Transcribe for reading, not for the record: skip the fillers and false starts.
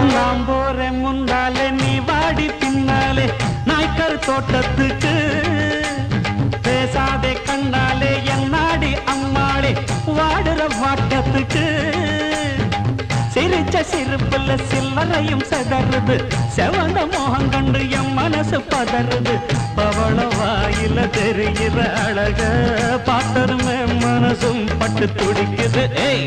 நான் போறேன் முன்னாலே நீ வாடி பின்னாலே நாய்க்கர் தோட்டத்துக்கு பேசாதே கண்ணாலே என்னாடி அம்மாளே வாடுற வாட்டத்துக்கு சிரிச்ச சிரிப்புல சில்லறையும் செதறுது செவந்த மோகம் கண்டு என் மனசு பதறுது பவள வாயில தெரிகிற அழக பார்த்ததுமே மனசும் பட்டு துடிக்குது ஏய்